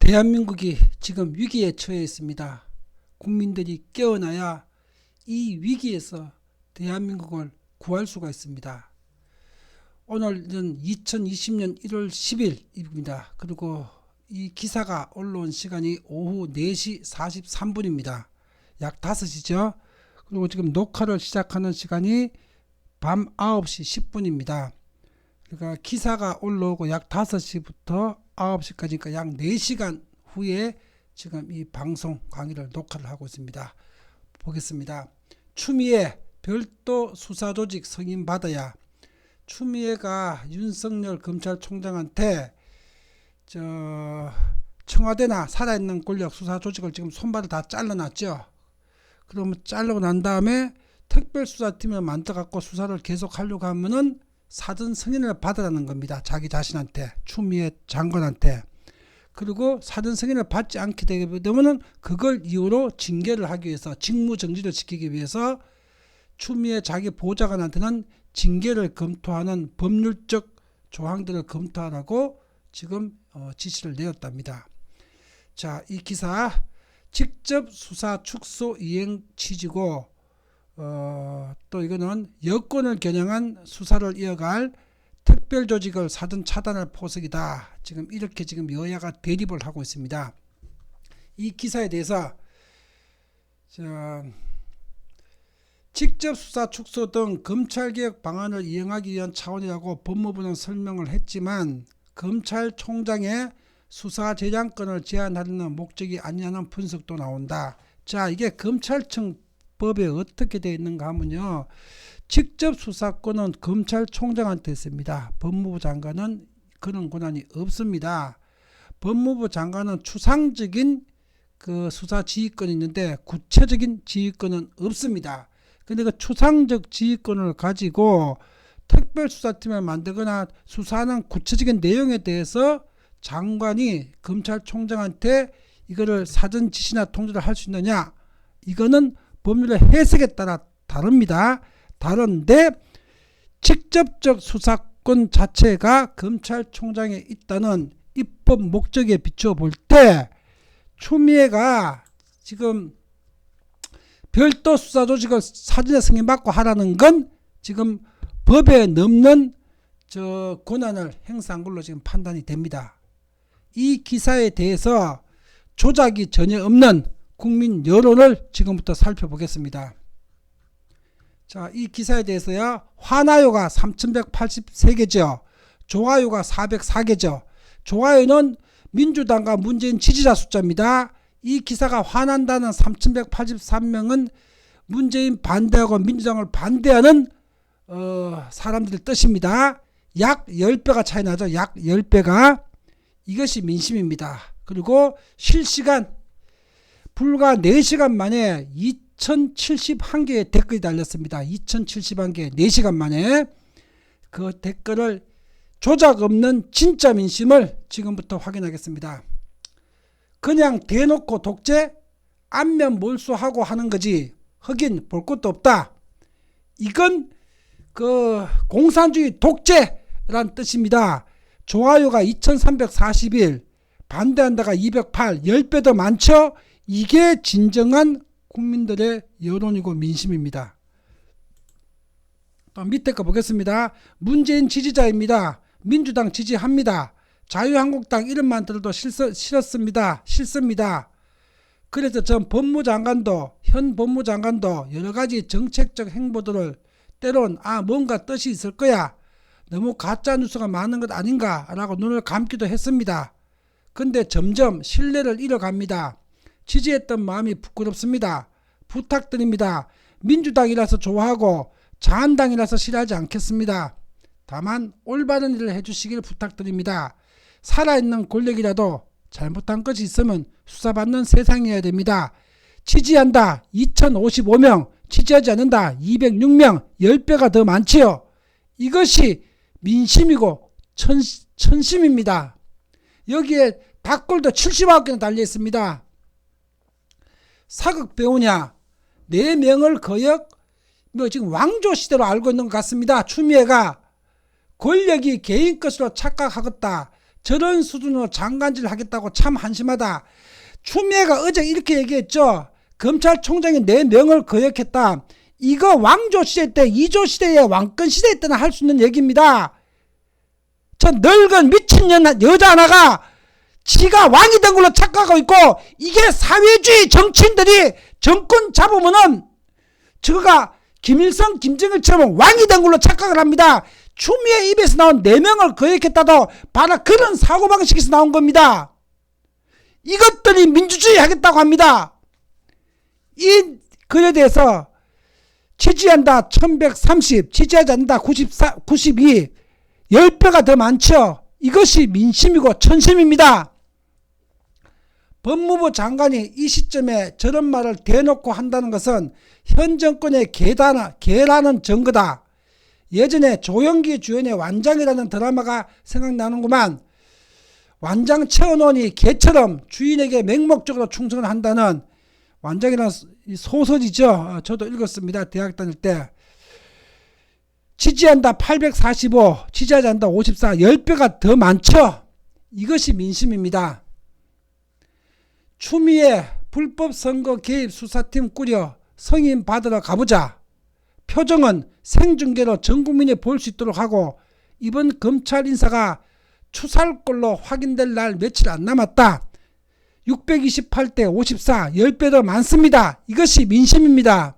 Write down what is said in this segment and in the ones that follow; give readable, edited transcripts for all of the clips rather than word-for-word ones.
대한민국이 지금 위기에 처해 있습니다. 국민들이 깨어나야 이 위기에서 대한민국을 구할 수가 있습니다. 오늘은 2020년 1월 10일입니다. 그리고 이 기사가 올라온 시간이 오후 4시 43분입니다. 약 5시죠. 그리고 지금 녹화를 시작하는 시간이 밤 9시 10분입니다. 그러니까 기사가 올라오고 약 5시부터 9시까지니까 약 4시간 후에 지금 이 방송 강의를 녹화를 하고 있습니다. 보겠습니다. 추미애 별도 수사조직 승인받아야. 추미애가 윤석열 검찰총장한테 청와대나 살아있는 권력 수사조직을 지금 손발을 다 잘라놨죠. 그러면 자르고 난 다음에 특별수사팀을 만들어갖고 수사를 계속하려고 하면은 사전 승인을 받으라는 겁니다. 자기 자신한테, 추미애 장관한테. 그리고 사전 승인을 받지 않게 되게 되면은 그걸 이유로 징계를 하기 위해서, 직무정지를 시키기 위해서 추미애 자기 보좌관한테는 징계를 검토하는 법률적 조항들을 검토하라고 지금 지시를 내렸답니다. 자, 이 기사 직접 수사 축소 이행 취지고 또 이거는 여권을 겨냥한 수사를 이어갈 특별조직을 사전 차단할 포석이다. 지금 이렇게 지금 여야가 대립을 하고 있습니다. 이 기사에 대해서 직접 수사 축소 등 검찰개혁 방안을 이행하기 위한 차원이라고 법무부는 설명을 했지만 검찰총장의 수사 재량권을 제한하려는 목적이 아니냐는 분석도 나온다. 자, 이게 검찰청 법에 어떻게 되어 있는가 하면요, 직접 수사권은 검찰총장한테 있습니다. 법무부 장관은 그런 권한이 없습니다. 법무부 장관은 추상적인 그 수사 지휘권이 있는데 구체적인 지휘권은 없습니다. 근데 그 추상적 지휘권을 가지고 특별수사팀을 만들거나 수사하는 구체적인 내용에 대해서 장관이 검찰총장한테 이거를 사전 지시나 통지를 할 수 있느냐, 이거는 법률의 해석에 따라 다릅니다. 다른데 직접적 수사권 자체가 검찰총장에 있다는 입법 목적에 비추어 볼 때 추미애가 지금 별도 수사조직을 사전에 승인받고 하라는 건 지금 법에 넘는 권한을 행사한 걸로 지금 판단이 됩니다. 이 기사에 대해서 조작이 전혀 없는 국민 여론을 지금부터 살펴보겠습니다. 자, 이 기사에 대해서요, 화나요가 3183개죠. 좋아요가 404개죠. 좋아요는 민주당과 문재인 지지자 숫자입니다. 이 기사가 화난다는 3183명은 문재인 반대하고 민주당을 반대하는 사람들의 뜻입니다. 약 10배가 차이 나죠. 약 10배가. 이것이 민심입니다. 그리고 실시간 불과 4시간 만에 2071개의 댓글이 달렸습니다. 2071개 4시간 만에. 그 댓글을 조작 없는 진짜 민심을 지금부터 확인하겠습니다. 그냥 대놓고 독재, 안면 몰수하고 하는 거지 하긴 볼 것도 없다. 이건 그 공산주의 독재란 뜻입니다. 좋아요가 2341, 반대한다가 208, 10배 더 많죠. 이게 진정한 국민들의 여론이고 민심입니다. 또 밑에 거 보겠습니다. 문재인 지지자입니다. 민주당 지지합니다. 자유한국당 이름만 들어도 싫습니다. 그래서 전 법무장관도, 현 법무장관도 여러가지 정책적 행보들을 때론 뭔가 뜻이 있을 거야, 너무 가짜뉴스가 많은 것 아닌가 라고 눈을 감기도 했습니다. 근데 점점 신뢰를 잃어갑니다. 지지했던 마음이 부끄럽습니다. 부탁드립니다. 민주당이라서 좋아하고 자한당이라서 싫어하지 않겠습니다. 다만 올바른 일을 해주시길 부탁드립니다. 살아있는 권력이라도 잘못한 것이 있으면 수사받는 세상이어야 됩니다. 지지한다 2055명, 지지하지 않는다 206명, 10배가 더 많지요. 이것이 민심이고 천심입니다. 여기에 닭골도 79개나 달려있습니다. 사극 배우냐, 4명을 거역 지금 왕조시대로 알고 있는 것 같습니다. 추미애가 권력이 개인 것으로 착각하겠다. 저런 수준으로 장관질 하겠다고 참 한심하다. 추미애가 어제 이렇게 얘기했죠. 검찰총장이 내 명을 거역했다. 이거 왕조 시대 때, 이조 시대에 왕권 시대 때나 할 수 있는 얘기입니다. 저 늙은 미친 여자 하나가 지가 왕이 된 걸로 착각하고 있고, 이게 사회주의 정치인들이 정권 잡으면은 저거가 김일성, 김정일처럼 왕이 된 걸로 착각을 합니다. 추미애 입에서 나온 네 명을 거역했다도 바로 그런 사고방식에서 나온 겁니다. 이것들이 민주주의 하겠다고 합니다. 이 글에 대해서 지지한다 1130, 지지하지 않는다 92, 10배가 더 많죠. 이것이 민심이고 천심입니다. 법무부 장관이 이 시점에 저런 말을 대놓고 한다는 것은 현 정권의 개라는 증거다. 예전에 조영기 주연의 완장이라는 드라마가 생각나는구만. 완장 채워놓으니 개처럼 주인에게 맹목적으로 충성을 한다는 완장이라는 소설이죠. 저도 읽었습니다. 대학 다닐 때. 지지한다 845, 지지하지 않는다 54, 10배가 더 많죠. 이것이 민심입니다. 추미애 불법 선거 개입 수사팀 꾸려 승인 받으러 가보자. 표정은 생중계로 전 국민이 볼 수 있도록 하고, 이번 검찰 인사가 추살골로 확인될 날 며칠 안 남았다. 628대 54, 10배 더 많습니다. 이것이 민심입니다.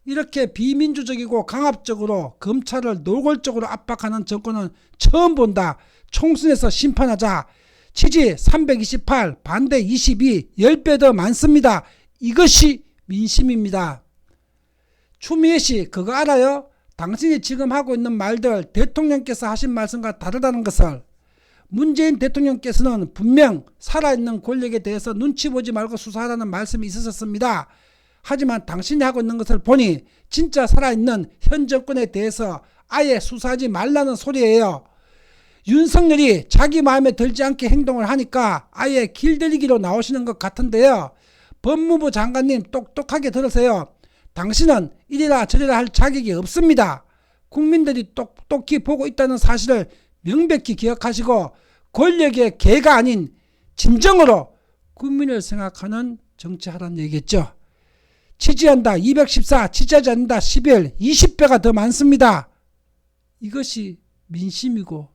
이렇게 비민주적이고 강압적으로 검찰을 노골적으로 압박하는 정권은 처음 본다. 총선에서 심판하자. 지지 328, 반대 22, 10배 더 많습니다. 이것이 민심입니다. 추미애 씨, 그거 알아요? 당신이 지금 하고 있는 말들 대통령께서 하신 말씀과 다르다는 것을. 문재인 대통령께서는 분명 살아있는 권력에 대해서 눈치 보지 말고 수사하라는 말씀이 있으셨습니다. 하지만 당신이 하고 있는 것을 보니 진짜 살아있는 현 정권에 대해서 아예 수사하지 말라는 소리예요. 윤석열이 자기 마음에 들지 않게 행동을 하니까 아예 길들이기로 나오시는 것 같은데요. 법무부 장관님 똑똑하게 들으세요. 당신은 이래라 저래라 할 자격이 없습니다. 국민들이 똑똑히 보고 있다는 사실을 명백히 기억하시고 권력의 개가 아닌 진정으로 국민을 생각하는 정치하라는 얘기겠죠. 지지한다 214, 지지하지 않는다 11, 20배가 더 많습니다. 이것이 민심이고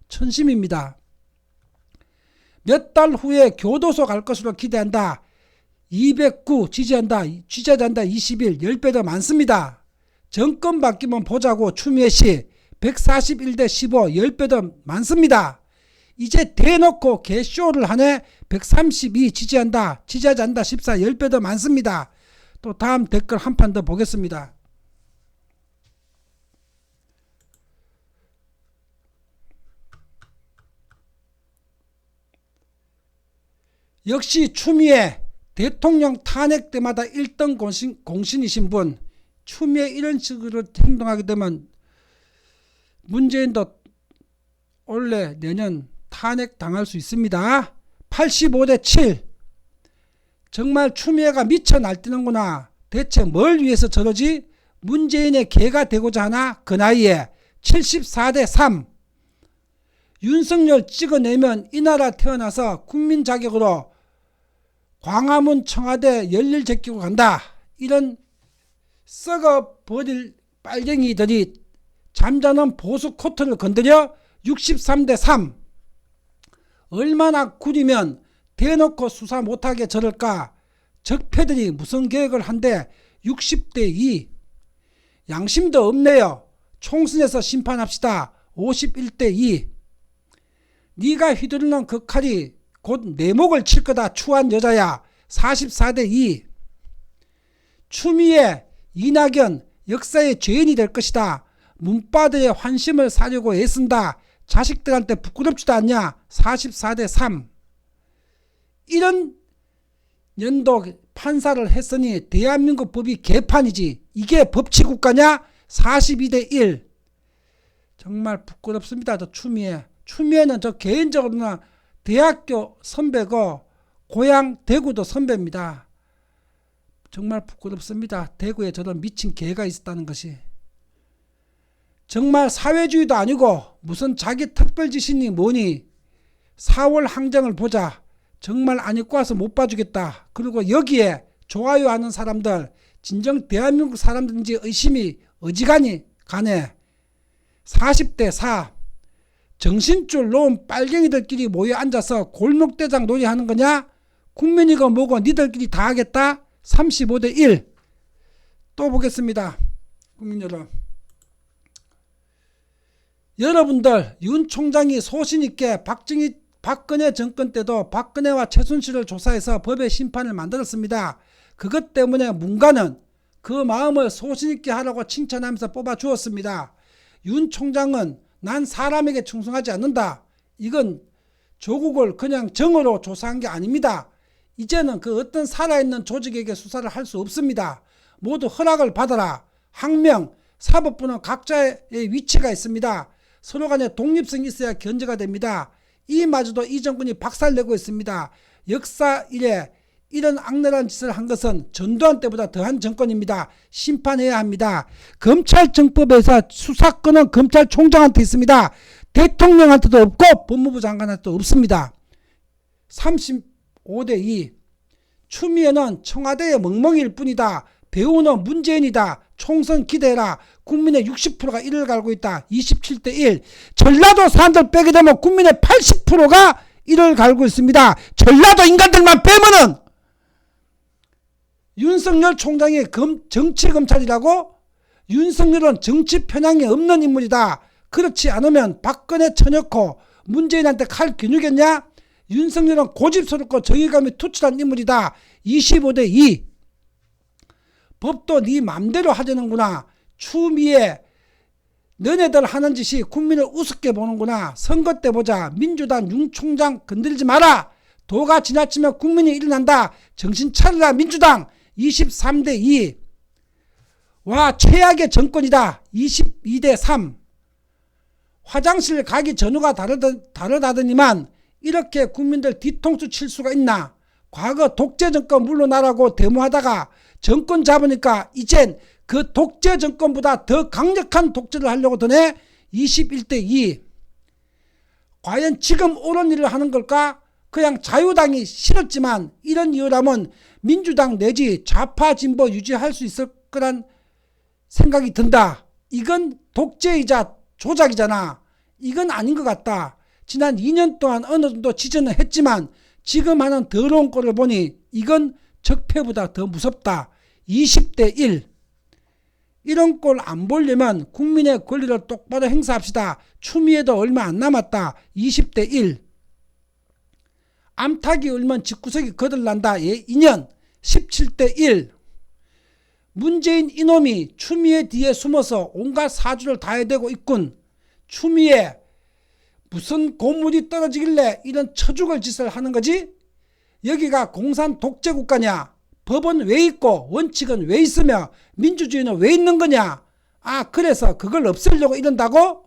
천심입니다. 몇 달 후에 교도소 갈 것으로 기대한다. 209, 지지하지 않는다 21, 10배 더 많습니다. 정권 바뀌면 보자고 추미애 씨 141대 15, 10배 더 많습니다. 이제 대놓고 개쇼를 하네. 132 지지하지 않는다 14, 10배 더 많습니다. 또 다음 댓글 한 판 더 보겠습니다. 역시 추미애 대통령 탄핵 때마다 1등 공신이신 분. 추미애 이런 식으로 행동하게 되면 문재인도 올해 내년 탄핵 당할 수 있습니다. 85대 7. 정말 추미애가 미쳐 날뛰는구나. 대체 뭘 위해서 저러지? 문재인의 개가 되고자 하나? 그 나이에. 74대 3. 윤석열 찍어내면 이 나라 태어나서 국민 자격으로 광화문 청와대 열일 제끼고 간다. 이런 썩어버릴 빨갱이들이 잠자는 보수 코트를 건드려 63대 3. 얼마나 구리면 대놓고 수사 못하게 저럴까. 적폐들이 무슨 계획을 한데 60대 2. 양심도 없네요. 총선에서 심판합시다. 51대 2. 네가 휘두르는 그 칼이 곧 내 목을 칠 거다. 추한 여자야. 44대 2. 추미애, 이낙연 역사의 죄인이 될 것이다. 문바드의 환심을 사려고 애쓴다. 자식들한테 부끄럽지도 않냐. 44대 3. 이런 연도 판사를 했으니 대한민국 법이 개판이지. 이게 법치국가냐. 42대 1. 정말 부끄럽습니다. 저 추미애. 추미애는 저 개인적으로는 대학교 선배고 고향 대구도 선배입니다. 정말 부끄럽습니다. 대구에 저런 미친 개가 있었다는 것이. 정말 사회주의도 아니고 무슨 자기 특별지신이 뭐니. 4월 항쟁을 보자. 정말 안 입고 와서 못 봐주겠다. 그리고 여기에 좋아요하는 사람들, 진정 대한민국 사람들인지 의심이 어지간히 가네. 40대 4 정신줄 놓은 빨갱이들끼리 모여 앉아서 골목대장 놀이하는 거냐? 국민이고 뭐고 니들끼리 다 하겠다? 35대 1. 또 보겠습니다. 국민 여러분. 여러분들 윤 총장이 소신있게 박근혜 정권 때도 박근혜와 최순실을 조사해서 법의 심판을 만들었습니다. 그것 때문에 문가는 그 마음을 소신있게 하라고 칭찬하면서 뽑아주었습니다. 윤 총장은 난 사람에게 충성하지 않는다. 이건 조국을 그냥 정으로 조사한 게 아닙니다. 이제는 그 어떤 살아있는 조직에게 수사를 할 수 없습니다. 모두 허락을 받아라. 항명, 사법부는 각자의 위치가 있습니다. 서로 간에 독립성이 있어야 견제가 됩니다. 이마저도 이 정권이 박살내고 있습니다. 역사 이래 이런 악랄한 짓을 한 것은 전두환 때보다 더한 정권입니다. 심판해야 합니다. 검찰청법에서 수사권은 검찰총장한테 있습니다. 대통령한테도 없고 법무부 장관한테도 없습니다. 35대 2 추미애는 청와대의 멍멍이일 뿐이다. 배우는 문재인이다. 총선 기대해라. 국민의 60%가 이를 갈고 있다. 27대 1 전라도 사람들 빼게 되면 국민의 80%가 이를 갈고 있습니다. 전라도 인간들만 빼면은 윤석열 총장이 정치검찰이라고? 윤석열은 정치 편향이 없는 인물이다. 그렇지 않으면 박근혜 쳐넣고 문재인한테 칼 겨누겠냐? 윤석열은 고집스럽고 정의감이 투철한 인물이다. 25대 2 법도 네 맘대로 하자는구나. 추미애 너네들 하는 짓이 국민을 우습게 보는구나. 선거 때 보자. 민주당 윤 총장 건드리지 마라. 도가 지나치면 국민이 일어난다. 정신 차리라 민주당. 23대 2 와 최악의 정권이다. 22대 3 화장실 가기 전후가 다르다더니만 이렇게 국민들 뒤통수 칠 수가 있나. 과거 독재 정권 물러나라고 데모하다가 정권 잡으니까 이젠 그 독재 정권보다 더 강력한 독재를 하려고 드네. 21대 2 과연 지금 옳은 일을 하는 걸까? 그냥 자유당이 싫었지만 이런 이유라면 민주당 내지 좌파 진보 유지할 수 있을 거란 생각이 든다. 이건 독재이자 조작이잖아. 이건 아닌 것 같다. 지난 2년 동안 어느 정도 지전을 했지만 지금 하는 더러운 꼴을 보니 이건 적폐보다 더 무섭다. 20대 1 이런 꼴 안 보려면 국민의 권리를 똑바로 행사합시다. 추미애도 얼마 안 남았다. 20대 1 암탉이 울면 집구석이 거들난다. 예, 2년 17대 1 문재인 이놈이 추미애 뒤에 숨어서 온갖 사주를 다 해대고 있군. 추미애 무슨 고물이 떨어지길래 이런 처죽을 짓을 하는 거지? 여기가 공산 독재 국가냐? 법은 왜 있고 원칙은 왜 있으며 민주주의는 왜 있는 거냐? 아 그래서 그걸 없애려고 이런다고?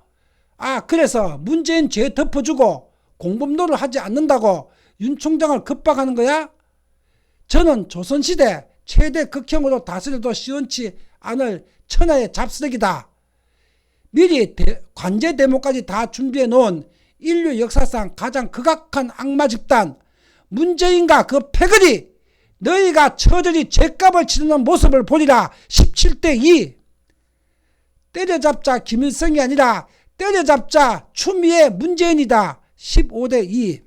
아 그래서 문재인 죄 덮어주고 공범노를 하지 않는다고 윤 총장을 겁박하는 거야? 저는 조선시대 최대 극형으로 다스려도 시원치 않을 천하의 잡쓰레기다. 미리 관제 대모까지 다 준비해 놓은 인류 역사상 가장 극악한 악마 집단 문재인과 그 패거리 너희가 처절히 죗값을 치르는 모습을 보리라. 17대 2 때려잡자 김일성이 아니라 때려잡자 추미애 문재인이다. 15대 2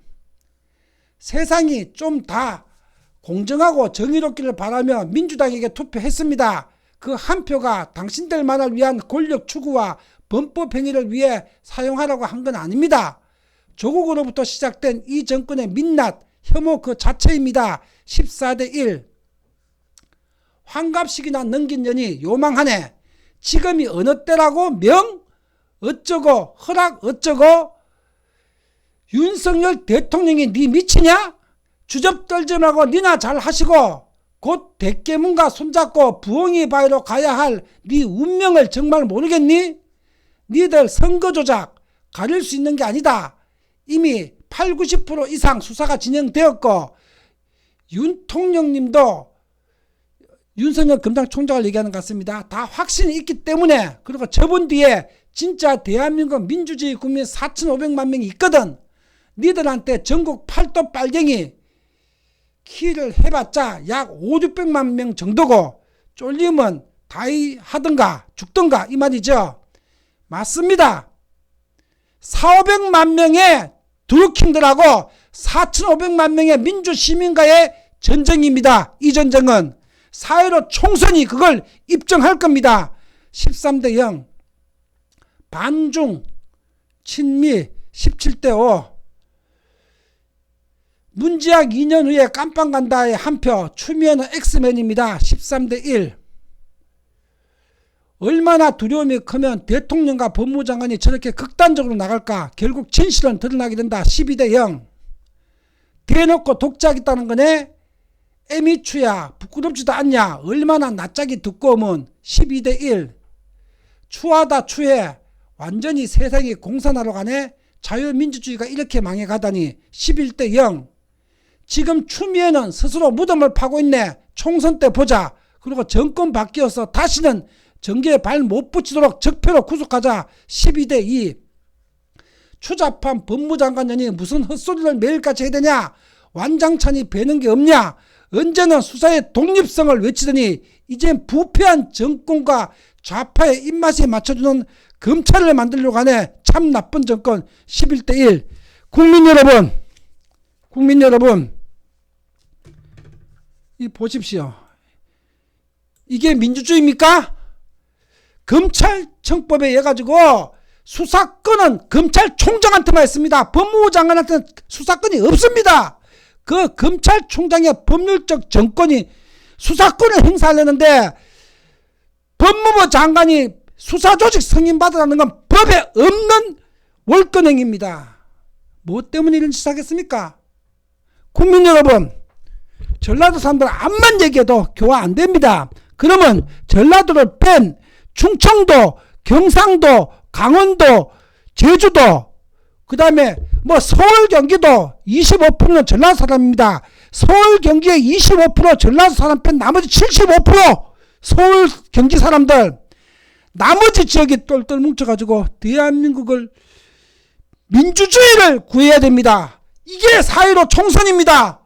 세상이 좀 다 공정하고 정의롭기를 바라며 민주당에게 투표했습니다. 그 한 표가 당신들만을 위한 권력 추구와 범법 행위를 위해 사용하라고 한 건 아닙니다. 조국으로부터 시작된 이 정권의 민낯, 혐오 그 자체입니다. 14대 1 환갑식이나 넘긴 년이 요망하네. 지금이 어느 때라고? 명? 어쩌고 허락 어쩌고? 윤석열 대통령이 네 미치냐? 주접 떨지 말고 니나 잘 하시고 곧 대깨문과 손잡고 부엉이 바위로 가야 할 네 운명을 정말 모르겠니? 니들 선거 조작 가릴 수 있는 게 아니다. 이미 80-90% 이상 수사가 진행되었고 윤 통령님도 윤석열 검찰총장을 얘기하는 것 같습니다. 다 확신이 있기 때문에 그리고 저번 뒤에 진짜 대한민국 민주주의 국민 4,500만 명이 있거든. 니들한테 전국 팔도 빨갱이 키를 해봤자 약 5,600만 명 정도고 쫄리면 다이 하든가 죽든가 이 말이죠. 맞습니다. 4,500만 명의 드루킹들하고 4,500만 명의 민주시민과의 전쟁입니다. 이 전쟁은 4.15 총선이 그걸 입증할 겁니다. 13대 0 반중 친미 17대 5 문재학 2년 후에 깜빵 간다의 한 표 추미애는 엑스맨입니다. 13대 1 얼마나 두려움이 크면 대통령과 법무장관이 저렇게 극단적으로 나갈까. 결국 진실은 드러나게 된다. 12대 0 대놓고 독재하겠다는 거네. 애미추야 부끄럽지도 않냐. 얼마나 낯짝이 두꺼우면. 12대 1 추하다 추해. 완전히 세상이 공산화로 가네. 자유민주주의가 이렇게 망해가다니. 11대 0 지금 추미애는 스스로 무덤을 파고 있네. 총선 때 보자. 그리고 정권 바뀌어서 다시는 정계에 발 못 붙이도록 적폐로 구속하자. 12대 2 추잡한 법무장관년이 무슨 헛소리를 매일같이 해야 되냐. 완장찬이 배는 게 없냐. 언제는 수사의 독립성을 외치더니 이젠 부패한 정권과 좌파의 입맛에 맞춰주는 검찰을 만들려고 하네. 참 나쁜 정권. 11대 1 국민 여러분 이 보십시오. 이게 민주주의입니까? 검찰청법에 의해 가지고 수사권은 검찰총장한테만 있습니다. 법무부 장관한테는 수사권이 없습니다. 그 검찰총장의 법률적 정권이 수사권을 행사하려는데 법무부 장관이 수사조직 승인받으라는 건 법에 없는 월권행위입니다. 뭐 때문에 이런 짓을 하겠습니까? 국민 여러분, 전라도 사람들 암만 얘기해도 교화 안 됩니다. 그러면 전라도를 뺀 충청도, 경상도, 강원도, 제주도, 그 다음에 뭐 서울, 경기도 25%는 전라도 사람입니다. 서울, 경기에 25% 전라도 사람 뺀 나머지 75% 서울, 경기 사람들, 나머지 지역이 똘똘 뭉쳐가지고 대한민국을 민주주의를 구해야 됩니다. 이게 4.15 총선입니다.